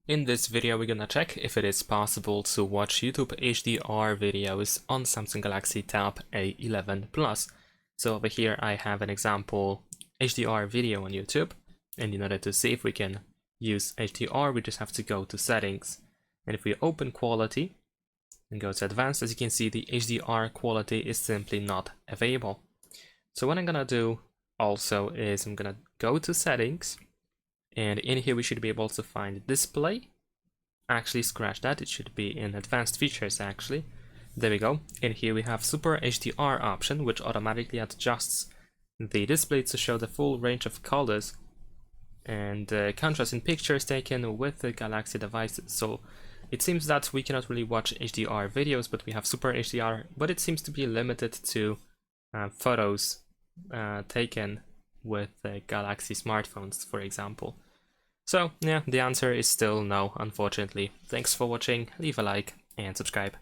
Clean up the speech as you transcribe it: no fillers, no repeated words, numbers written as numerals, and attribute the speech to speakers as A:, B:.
A: In this video, we're gonna check if it is possible to watch YouTube HDR videos on Samsung Galaxy Tab A11 Plus. So over here, I have an example HDR video on YouTube, and in order to see if we can use HDR, we just have to go to settings. And if we open quality and go to advanced, as you can see, the HDR quality is simply not available. So what I'm gonna do also is I'm gonna go to settings, and in here we should be able to find display. Actually, scratch that, it should be in advanced features actually. There we go. In here we have Super HDR option, which automatically adjusts the display to show the full range of colors and contrast in pictures taken with the Galaxy devices. So it seems that we cannot really watch HDR videos, but we have Super HDR, but it seems to be limited to photos taken with Galaxy smartphones, for example. So yeah, the answer is still no, unfortunately. Thanks for watching, leave a like and subscribe.